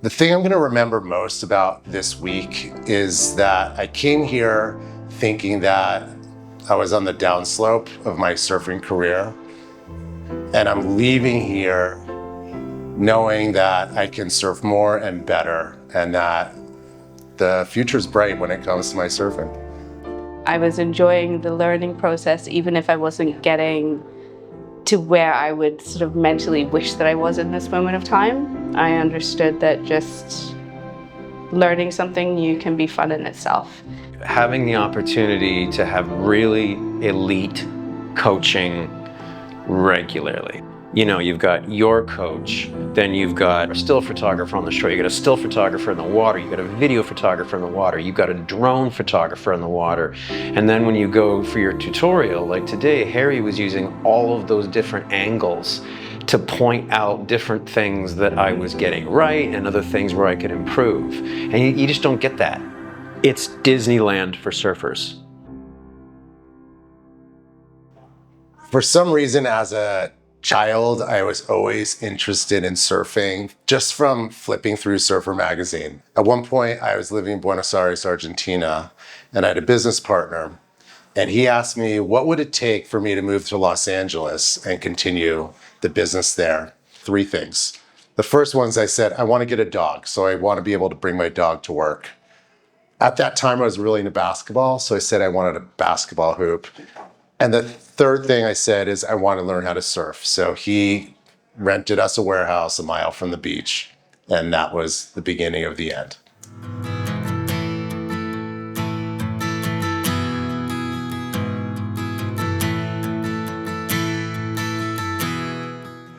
The thing I'm gonna remember most about this week is that I came here thinking that I was on the downslope of my surfing career. And I'm leaving here knowing that I can surf more and better, and that the future's bright when it comes to my surfing. I was enjoying the learning process, even if I wasn't getting to where I would sort of mentally wish that I was in this moment of time. I understood that just learning something new can be fun in itself. Having the opportunity to have really elite coaching regularly. You know, you've got your coach, then you've got a still photographer on the shore, you got a still photographer in the water, you got a video photographer in the water, you've got a drone photographer in the water. And then when you go for your tutorial, like today, Harry was using all of those different angles to point out different things that I was getting right and other things where I could improve. And you just don't get that. It's Disneyland for surfers. For some reason, as a child, I was always interested in surfing just from flipping through Surfer magazine. At one point, I was living in Buenos Aires, Argentina, and I had a business partner. And he asked me, what would it take for me to move to Los Angeles and continue the business there? 3 things. The first one is I said, I want to get a dog, so I want to be able to bring my dog to work. At that time, I was really into basketball, so I said I wanted a basketball hoop. And the third thing I said is I want to learn how to surf. So he rented us a warehouse a mile from the beach, and that was the beginning of the end.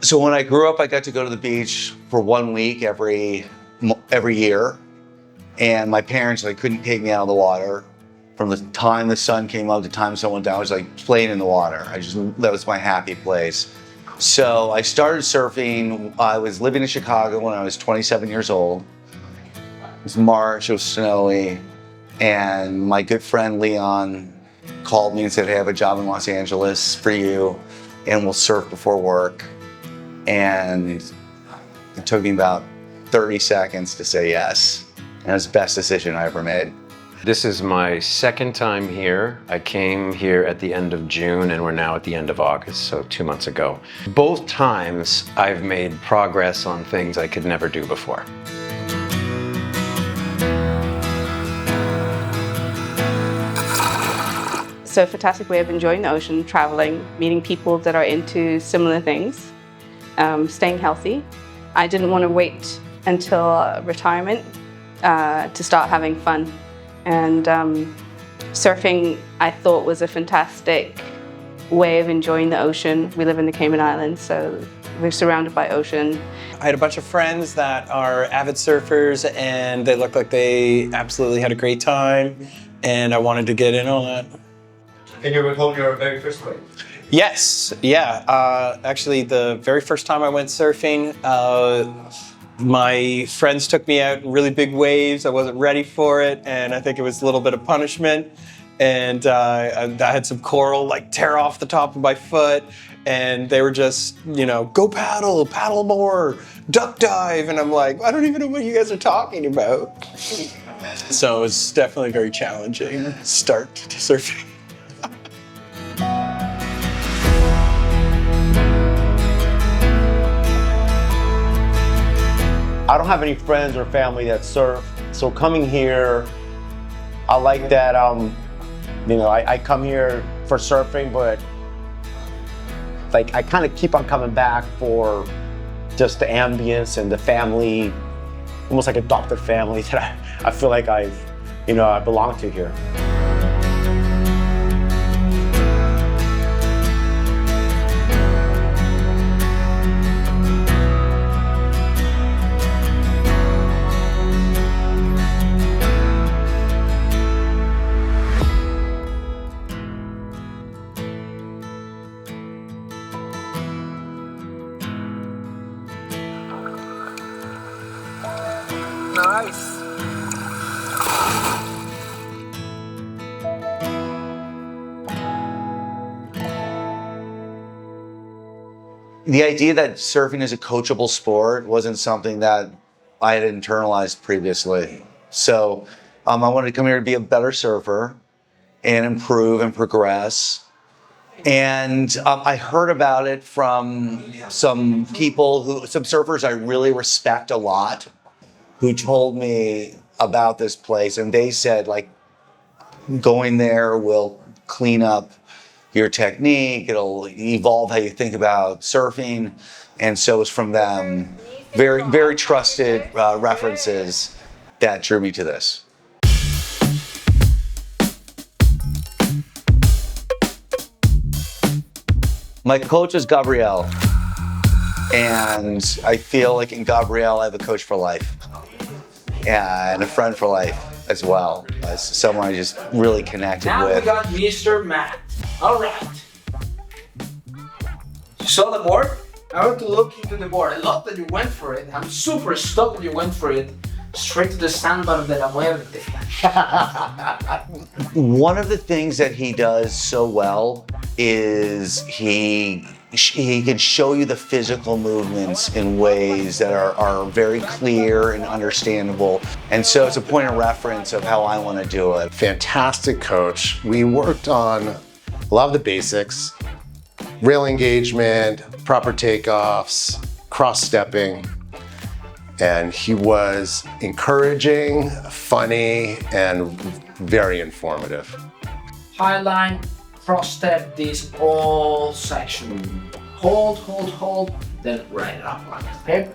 So when I grew up, I got to go to the beach for 1 week every year. And my parents couldn't take me out of the water. From the time the sun came up to the time the sun went down, I was like playing in the water. That was my happy place. So I started surfing. I was living in Chicago when I was 27 years old. It was March, it was snowy. And my good friend Leon called me and said, hey, I have a job in Los Angeles for you, and we'll surf before work. And it took me about 30 seconds to say yes. And it was the best decision I ever made. This is my second time here. I came here at the end of June and we're now at the end of August, so 2 months ago. Both times I've made progress on things I could never do before. So a fantastic way of enjoying the ocean, traveling, meeting people that are into similar things, staying healthy. I didn't want to wait until retirement to start having fun. And surfing, I thought, was a fantastic way of enjoying the ocean. We live in the Cayman Islands, so we're surrounded by ocean. I had a bunch of friends that are avid surfers, and they looked like they absolutely had a great time, and I wanted to get in on that. And you recall your very first wave? Yes, yeah. Actually, the very first time I went surfing, my friends took me out in really big waves. I wasn't ready for it, and I think it was a little bit of punishment. And I had some coral tear off the top of my foot, and they were just, go paddle more, duck dive. And I'm like, I don't even know what you guys are talking about. So it was definitely a very challenging start to surfing. I don't have any friends or family that surf, so coming here, I like that. I come here for surfing, but I kind of keep on coming back for just the ambience and the family, almost like adopted family that I feel like I belong to here. Nice. The idea that surfing is a coachable sport wasn't something that I had internalized previously. So I wanted to come here to be a better surfer and improve and progress. And I heard about it from some surfers I really respect a lot, who told me about this place. And they said, like, going there will clean up your technique, it'll evolve how you think about surfing. And so it's from them, very, very trusted references that drew me to this. My coach is Gabrielle, and I feel like in Gabrielle I have a coach for life and a friend for life as well. As someone I just really connected now with. We got Mr. Matt. All right. You saw the board? I want to look into the board. I love that you went for it. I'm super stoked that you went for it. Straight to the sandbar de la muerte. One of the things that he does so well is he can show you the physical movements in ways that are very clear and understandable. And so it's a point of reference of how I want to do it. Fantastic coach. We worked on a lot of the basics, rail engagement, proper takeoffs, cross-stepping. And he was encouraging, funny, and very informative. High line, cross step this whole section. Hold, then right up line. Okay?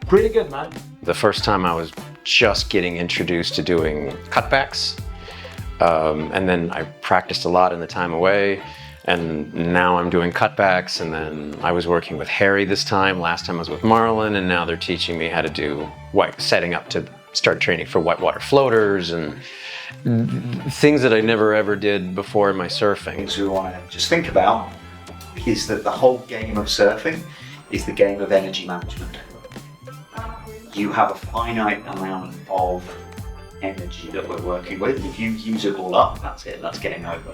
Pretty good, man. The first time I was just getting introduced to doing cutbacks, and then I practiced a lot in the time away, and now I'm doing cutbacks, and then I was working with Harry this time. Last time I was with Marlon, and now they're teaching me how to do setting up to start training for whitewater floaters and things that I never ever did before in my surfing. Things we want to just think about is that the whole game of surfing is the game of energy management. You have a finite amount of energy that we're working with. If you use it all up, that's it, that's getting over.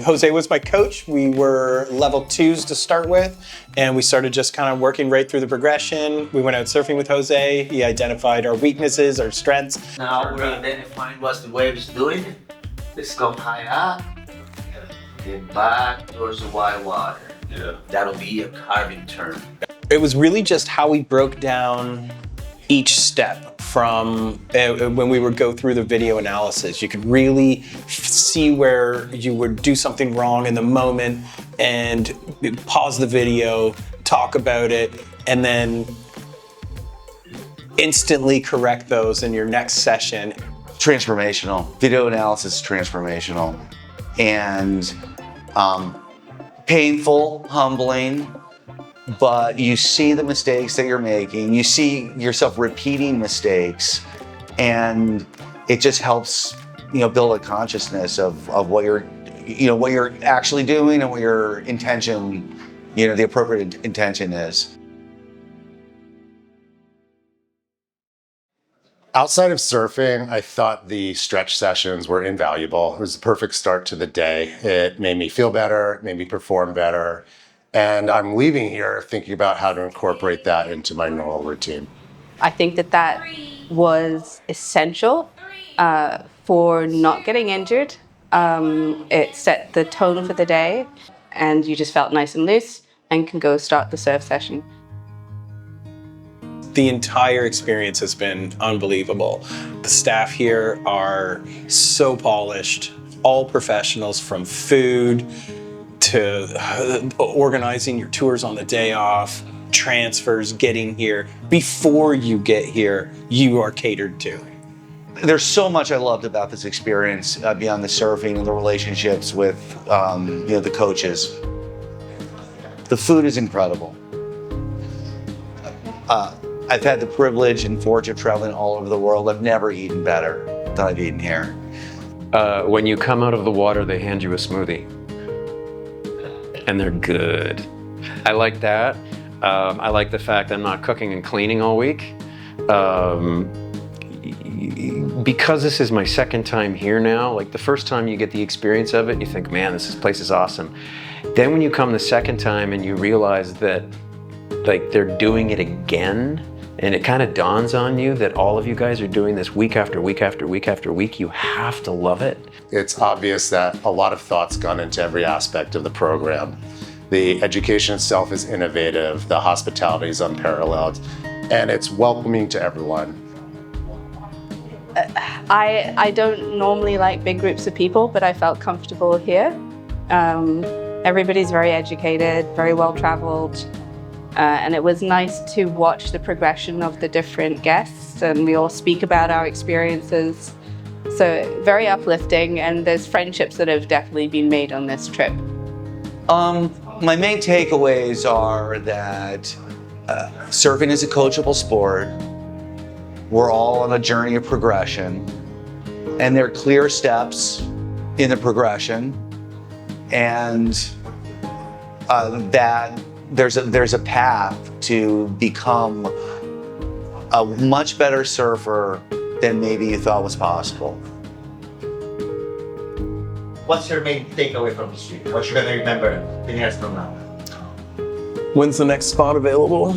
Jose was my coach. We were level 2s to start with, and we started just kind of working right through the progression. We went out surfing with Jose. He identified our weaknesses, our strengths. Now we're identifying what the wave is doing. Let's go high up, get back towards the white water. Yeah. That'll be a carving turn. It was really just how we broke down each step from when we would go through the video analysis. You could really see where you would do something wrong in the moment and pause the video, talk about it, and then instantly correct those in your next session. Transformational. Video analysis is transformational. And painful, humbling, but you see the mistakes that you're making, you see yourself repeating mistakes, and it just helps, build a consciousness of what you're actually doing and what your intention, the appropriate intention is. Outside of surfing, I thought the stretch sessions were invaluable. It was the perfect start to the day. It made me feel better, it made me perform better. And I'm leaving here thinking about how to incorporate that into my normal routine. I think that was essential for not getting injured. It set the tone for the day, and you just felt nice and loose and can go start the surf session. The entire experience has been unbelievable. The staff here are so polished, all professionals, from food to organizing your tours on the day off, transfers, getting here. Before you get here, you are catered to. There's so much I loved about this experience beyond the surfing and the relationships with the coaches. The food is incredible. I've had the privilege and fortune of traveling all over the world. I've never eaten better than I've eaten here. When you come out of the water, they hand you a smoothie. And they're good. I like that. I like the fact that I'm not cooking and cleaning all week. Because this is my second time here now, like the first time you get the experience of it, you think, man, this place is awesome. Then when you come the second time and you realize that like they're doing it again and it kind of dawns on you that all of you guys are doing this week after week after week after week. You have to love it. It's obvious that a lot of thought's gone into every aspect of the program. The education itself is innovative, the hospitality is unparalleled, and it's welcoming to everyone. I don't normally like big groups of people, but I felt comfortable here. Everybody's very educated, very well traveled, and it was nice to watch the progression of the different guests, and we all speak about our experiences. So very uplifting, and there's friendships that have definitely been made on this trip. My main takeaways are that surfing is a coachable sport. We're all on a journey of progression, and there are clear steps in the progression, and that there's a path to become a much better surfer than maybe you thought was possible. What's your main takeaway from this trip? What you're gonna remember 10 years from now? When's the next spot available?